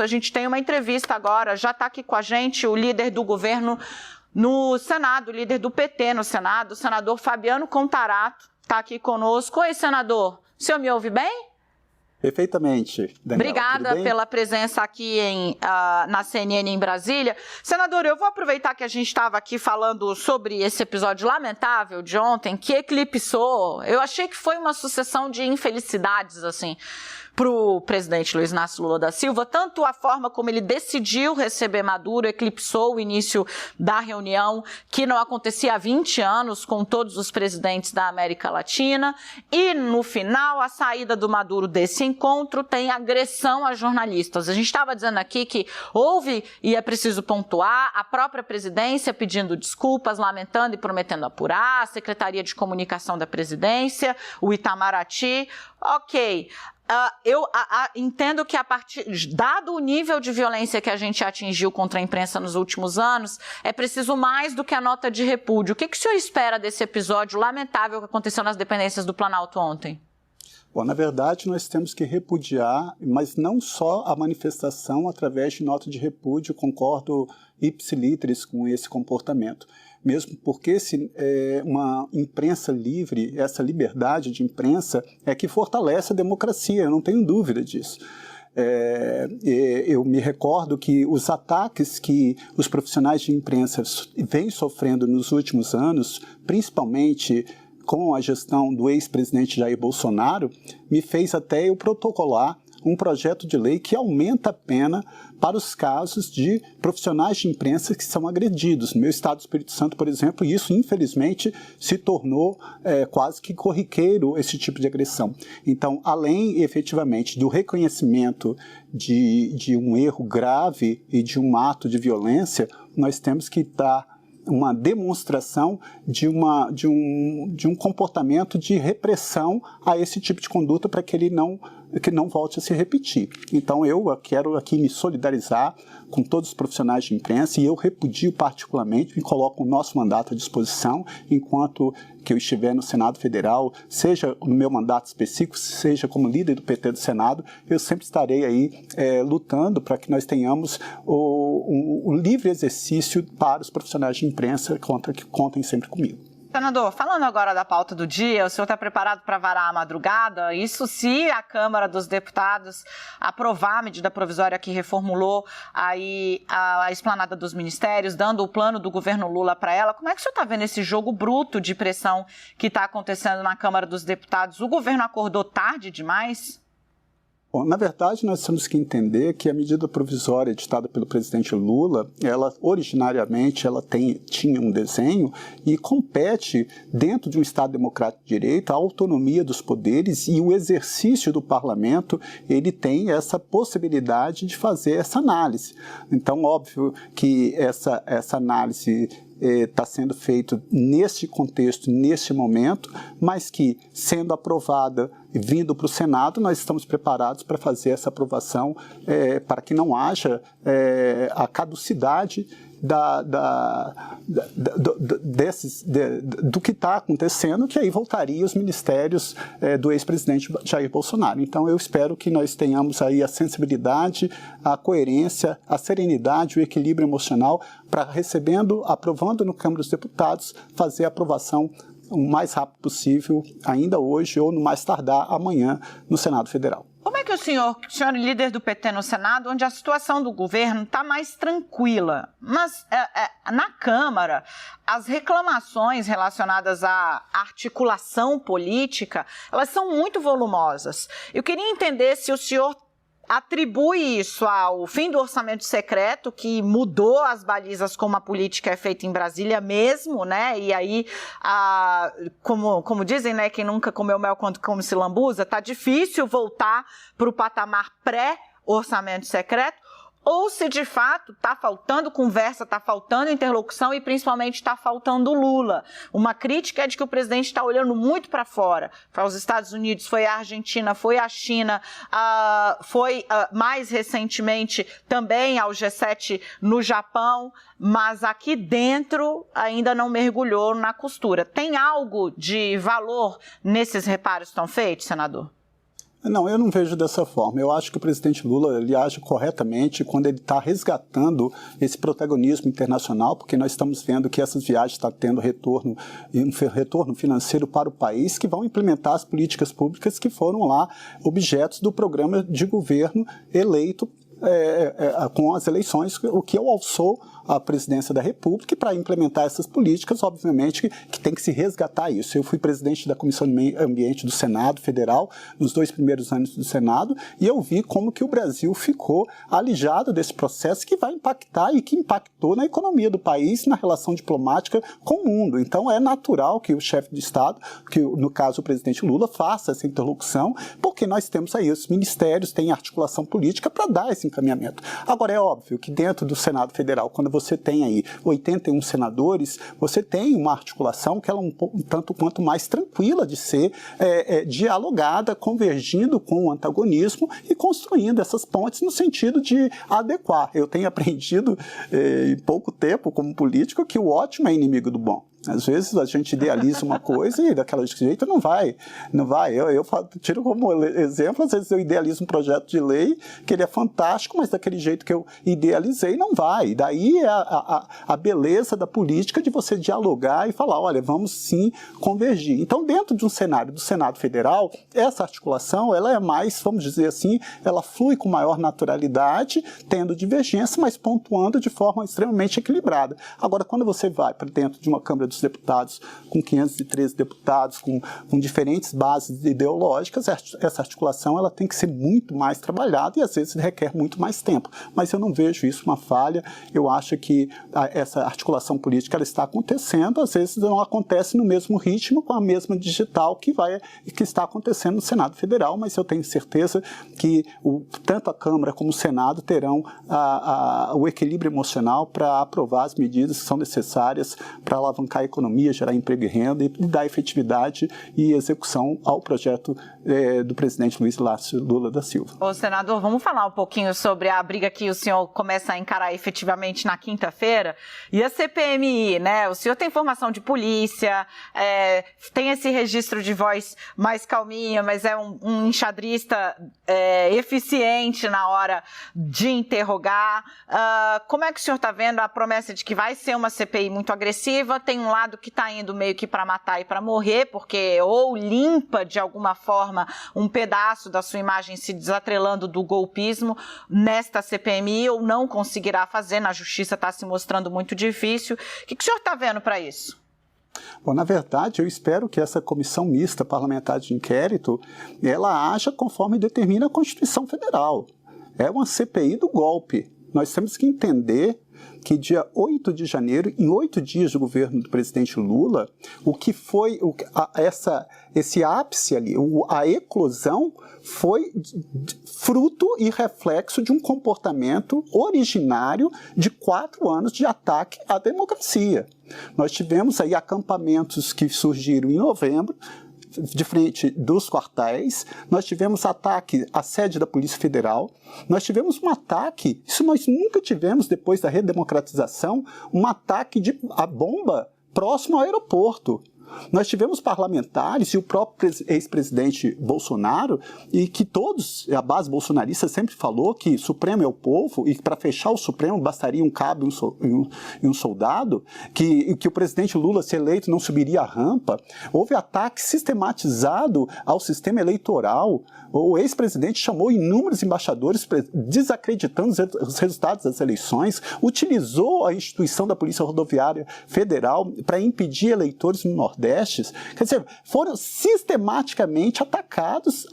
A gente tem uma entrevista agora, já está aqui com a gente o líder do governo no Senado, o líder do PT no Senado, o senador Fabiano Contarato, está aqui conosco. Oi, senador, o senhor me ouve bem? Perfeitamente, Daniela. Obrigada pela presença aqui na CNN em Brasília. Senador, eu vou aproveitar que a gente estava aqui falando sobre esse episódio lamentável de ontem, que eclipsou, eu achei que foi uma sucessão de infelicidades, assim, para o presidente Luiz Inácio Lula da Silva, tanto a forma como ele decidiu receber Maduro, eclipsou o início da reunião, que não acontecia há 20 anos com todos os presidentes da América Latina, e no final a saída do Maduro desse encontro tem agressão a jornalistas. A gente estava dizendo aqui que houve, e é preciso pontuar, a própria presidência pedindo desculpas, lamentando e prometendo apurar, a Secretaria de Comunicação da Presidência, o Itamaraty, ok. Eu entendo que, dado o nível de violência que a gente atingiu contra a imprensa nos últimos anos, é preciso mais do que a nota de repúdio. O que o senhor espera desse episódio lamentável que aconteceu nas dependências do Planalto ontem? Bom, na verdade, nós temos que repudiar, mas não só a manifestação através de nota de repúdio, concordo ipsiliteris com esse comportamento. Mesmo porque uma imprensa livre, essa liberdade de imprensa é que fortalece a democracia, eu não tenho dúvida disso. Eu me recordo que os ataques que os profissionais de imprensa vêm sofrendo nos últimos anos, principalmente com a gestão do ex-presidente Jair Bolsonaro, me fez até eu protocolar um projeto de lei que aumenta a pena para os casos de profissionais de imprensa que são agredidos. No meu estado do Espírito Santo, por exemplo, isso infelizmente se tornou quase que corriqueiro esse tipo de agressão. Então, além efetivamente do reconhecimento de um erro grave e de um ato de violência, nós temos que dar uma demonstração de um comportamento de repressão a esse tipo de conduta para que ele não volte a se repetir. Então eu quero aqui me solidarizar com todos os profissionais de imprensa e eu repudio particularmente e coloco o nosso mandato à disposição enquanto que eu estiver no Senado Federal, seja no meu mandato específico, seja como líder do PT do Senado, eu sempre estarei aí lutando para que nós tenhamos o livre exercício para os profissionais de imprensa que contem sempre comigo. Senador, falando agora da pauta do dia, o senhor está preparado para varar a madrugada? Isso se a Câmara dos Deputados aprovar a medida provisória que reformulou aí a esplanada dos ministérios, dando o plano do governo Lula para ela. Como é que o senhor está vendo esse jogo bruto de pressão que está acontecendo na Câmara dos Deputados? O governo acordou tarde demais? Bom, na verdade, nós temos que entender que a medida provisória editada pelo presidente Lula, ela originariamente tinha um desenho e compete, dentro de um Estado democrático de direito, a autonomia dos poderes e o exercício do parlamento, ele tem essa possibilidade de fazer essa análise. Então, óbvio que essa análise está sendo feito neste contexto, neste momento, mas que, sendo aprovada e vindo para o Senado, nós estamos preparados para fazer essa aprovação para que não haja a caducidade do que está acontecendo, que aí voltaria os ministérios do ex-presidente Jair Bolsonaro. Então eu espero que nós tenhamos aí a sensibilidade, a coerência, a serenidade, o equilíbrio emocional para aprovando no Câmara dos Deputados, fazer a aprovação o mais rápido possível, ainda hoje ou no mais tardar amanhã no Senado Federal. Como é que o senhor é líder do PT no Senado, onde a situação do governo está mais tranquila, mas na Câmara, as reclamações relacionadas à articulação política, elas são muito volumosas. Eu queria entender se o senhor atribui isso ao fim do orçamento secreto, que mudou as balizas como a política é feita em Brasília mesmo, né? E aí, como dizem, né? Quem nunca comeu mel quando come se lambuza, tá difícil voltar para o patamar pré-orçamento secreto, ou se de fato está faltando conversa, está faltando interlocução e principalmente está faltando Lula. Uma crítica é de que o presidente está olhando muito para fora, para os Estados Unidos, foi a Argentina, foi a China, foi mais recentemente também ao G7 no Japão, mas aqui dentro ainda não mergulhou na costura. Tem algo de valor nesses reparos que estão feitos, senador? Não, eu não vejo dessa forma. Eu acho que o presidente Lula ele age corretamente quando ele está resgatando esse protagonismo internacional, porque nós estamos vendo que essas viagens estão tendo retorno financeiro para o país, que vão implementar as políticas públicas que foram lá objetos do programa de governo eleito com as eleições, o que alçou a presidência da República, e para implementar essas políticas, obviamente, que tem que se resgatar isso. Eu fui presidente da Comissão de Meio Ambiente do Senado Federal, nos 2 primeiros anos do Senado, e eu vi como que o Brasil ficou alijado desse processo que vai impactar e que impactou na economia do país, na relação diplomática com o mundo. Então, é natural que o chefe de Estado, que no caso o presidente Lula, faça essa interlocução, porque nós temos aí os ministérios, tem articulação política para dar esse encaminhamento. Agora, é óbvio que dentro do Senado Federal, quando você tem aí 81 senadores, você tem uma articulação que ela é um tanto quanto mais tranquila de ser dialogada, convergindo com o antagonismo e construindo essas pontes no sentido de adequar. Eu tenho aprendido em pouco tempo como político que o ótimo é inimigo do bom. Às vezes a gente idealiza uma coisa e daquele jeito não vai. Eu tiro como exemplo, às vezes eu idealizo um projeto de lei que ele é fantástico, mas daquele jeito que eu idealizei não vai. Daí é a beleza da política de você dialogar e falar, olha, vamos sim convergir. Então, dentro de um cenário do Senado Federal, essa articulação, ela é mais, vamos dizer assim, ela flui com maior naturalidade, tendo divergência, mas pontuando de forma extremamente equilibrada. Agora, quando você vai para dentro de uma Câmara dos Deputados com 513 deputados, com diferentes bases ideológicas, essa articulação ela tem que ser muito mais trabalhada e às vezes requer muito mais tempo. Mas eu não vejo isso uma falha, eu acho que essa articulação política ela está acontecendo, às vezes não acontece no mesmo ritmo, com a mesma digital que está acontecendo no Senado Federal, mas eu tenho certeza que tanto a Câmara como o Senado terão o equilíbrio emocional para aprovar as medidas que são necessárias para alavancar a economia, gerar emprego e renda e dar efetividade e execução ao projeto do presidente Luiz Inácio Lula da Silva. Ô, senador, vamos falar um pouquinho sobre a briga que o senhor começa a encarar efetivamente na quinta-feira e a CPMI, né? O senhor tem formação de polícia, tem esse registro de voz mais calminha, mas é um enxadrista eficiente na hora de interrogar. Como é que o senhor está vendo a promessa de que vai ser uma CPI muito agressiva? Tem um lado que está indo meio que para matar e para morrer, porque ou limpa de alguma forma um pedaço da sua imagem se desatrelando do golpismo nesta CPMI, ou não conseguirá fazer, na justiça está se mostrando muito difícil. O que o senhor está vendo para isso? Bom, na verdade, eu espero que essa comissão mista parlamentar de inquérito, ela haja conforme determina a Constituição Federal. É uma CPI do golpe. Nós temos que entender que dia 8 de janeiro, em 8 dias do governo do presidente Lula, o que foi esse ápice ali, a eclosão, foi fruto e reflexo de um comportamento originário de 4 anos de ataque à democracia. Nós tivemos aí acampamentos que surgiram em novembro, de frente dos quartéis, nós tivemos ataque à sede da Polícia Federal, nós tivemos um ataque, isso nós nunca tivemos depois da redemocratização, um ataque à bomba próximo ao aeroporto. Nós tivemos parlamentares e o próprio ex-presidente Bolsonaro, e que todos, a base bolsonarista sempre falou que Supremo é o povo e que para fechar o Supremo bastaria um cabo e um soldado, que o presidente Lula, se eleito, não subiria a rampa. Houve ataque sistematizado ao sistema eleitoral. O ex-presidente chamou inúmeros embaixadores desacreditando os resultados das eleições, utilizou a instituição da Polícia Rodoviária Federal para impedir eleitores no Nordeste. Quer dizer, foram sistematicamente atacados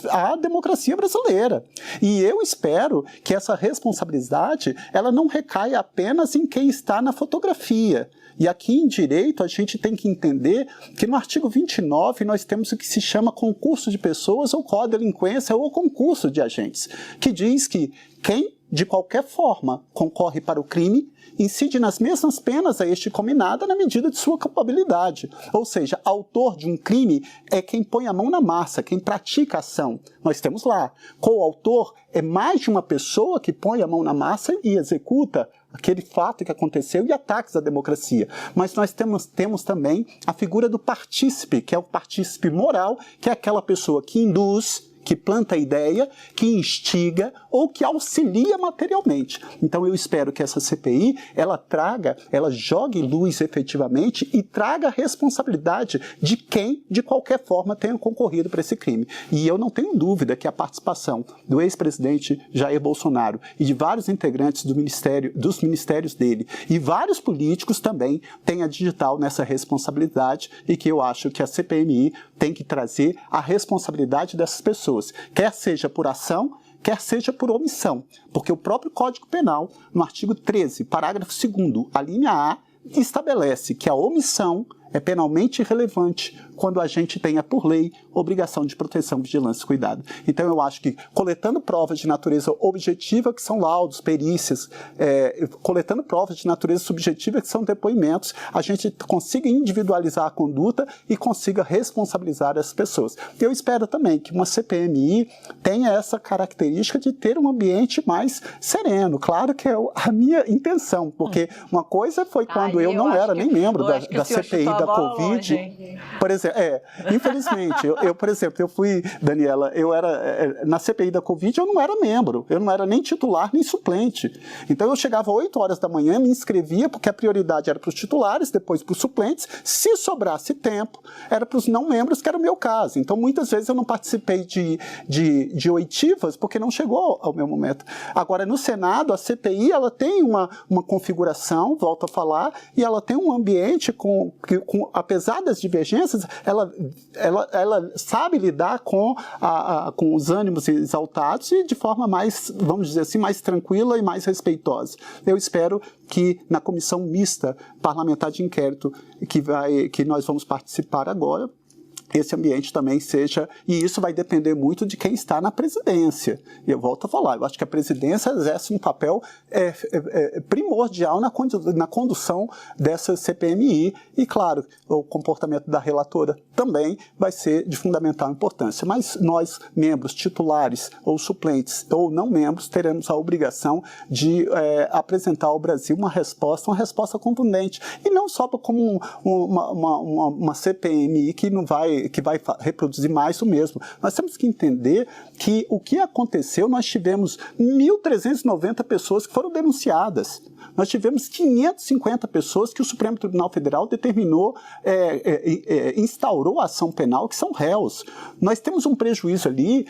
a democracia brasileira. E eu espero que essa responsabilidade ela não recaia apenas em quem está na fotografia. E aqui em direito a gente tem que entender que no artigo 29 nós temos o que se chama concurso de pessoas ou co-delinquência ou concurso de agentes, que diz que quem de qualquer forma concorre para o crime incide nas mesmas penas a este combinado na medida de sua culpabilidade. Ou seja, autor de um crime é quem põe a mão na massa, quem pratica a ação. Nós temos lá, coautor é mais de uma pessoa que põe a mão na massa e executa aquele fato que aconteceu e ataques à democracia. Mas nós temos também a figura do partícipe, que é o partícipe moral, que é aquela pessoa que induz, que planta a ideia, que instiga ou que auxilia materialmente. Então eu espero que essa CPI, ela jogue luz efetivamente e traga a responsabilidade de quem, de qualquer forma, tenha concorrido para esse crime. E eu não tenho dúvida que a participação do ex-presidente Jair Bolsonaro e de vários integrantes dos ministérios dele e vários políticos também têm a digital nessa responsabilidade e que eu acho que a CPMI tem que trazer a responsabilidade dessas pessoas, quer seja por ação, quer seja por omissão, porque o próprio Código Penal, no artigo 13, parágrafo 2º, a linha A, estabelece que a omissão é penalmente irrelevante quando a gente tenha, por lei, obrigação de proteção, vigilância e cuidado. Então, eu acho que, coletando provas de natureza objetiva, que são laudos, perícias, coletando provas de natureza subjetiva, que são depoimentos, a gente consiga individualizar a conduta e consiga responsabilizar as pessoas. Eu espero também que uma CPMI tenha essa característica de ter um ambiente mais sereno. Claro que é a minha intenção, porque uma coisa foi quando eu não era nem membro da CPI da Covid. Por exemplo, infelizmente, por exemplo, eu fui, Daniela, na CPI da Covid eu não era membro, eu não era nem titular nem suplente. Então eu chegava às 8 horas da manhã, me inscrevia, porque a prioridade era para os titulares, depois para os suplentes. Se sobrasse tempo, era para os não membros, que era o meu caso. Então muitas vezes eu não participei de oitivas, porque não chegou ao meu momento. Agora, no Senado, a CPI ela tem uma configuração, volto a falar, e ela tem um ambiente apesar das divergências, ela sabe lidar com os ânimos exaltados e de forma mais, vamos dizer assim, mais tranquila e mais respeitosa. Eu espero que na comissão mista parlamentar de inquérito que nós vamos participar agora, esse ambiente também seja, e isso vai depender muito de quem está na presidência. E eu volto a falar, eu acho que a presidência exerce um papel primordial na condução dessa CPMI, e claro, o comportamento da relatora também vai ser de fundamental importância. Mas nós, membros titulares ou suplentes ou não membros, teremos a obrigação de apresentar ao Brasil uma resposta contundente, e não só como uma CPMI que vai reproduzir mais o mesmo. Nós temos que entender que o que aconteceu, nós tivemos 1.390 pessoas que foram denunciadas. Nós tivemos 550 pessoas que o Supremo Tribunal Federal determinou, instaurou a ação penal, que são réus. Nós temos um prejuízo ali,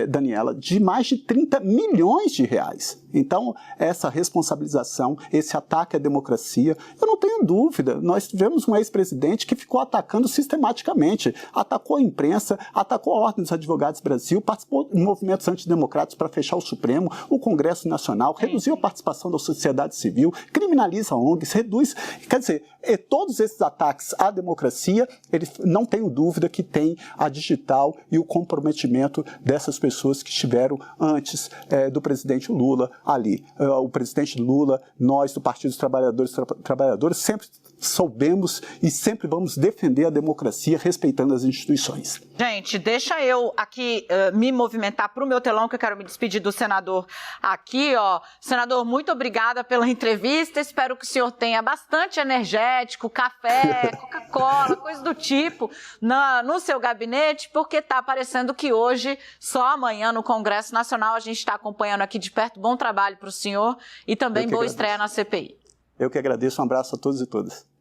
Daniela, de mais de 30 milhões de reais. Então, essa responsabilização, esse ataque à democracia, eu não tenho dúvida. Nós tivemos um ex-presidente que ficou atacando sistematicamente, atacou a imprensa, atacou a Ordem dos Advogados do Brasil, participou de movimentos antidemocráticos para fechar o Supremo, o Congresso Nacional, reduziu a participação da sociedade civil, criminaliza ONGs, reduz... Quer dizer, todos esses ataques à democracia, eles, não tenho dúvida que tem a digital e o comprometimento dessas pessoas que estiveram antes do presidente Lula ali. O presidente Lula, nós do Partido dos Trabalhadores sempre soubemos e sempre vamos defender a democracia respeitando as instituições. Gente, deixa eu aqui me movimentar para o meu telão, que eu quero me despedir do senador aqui, ó. Senador, muito obrigada pela entrevista, espero que o senhor tenha bastante energético, café, Coca-Cola, coisa do tipo, no seu gabinete, porque está parecendo que hoje, só amanhã no Congresso Nacional, a gente está acompanhando aqui de perto. Bom trabalho para o senhor e também boa estreia na CPI. Eu que agradeço, um abraço a todos e todas.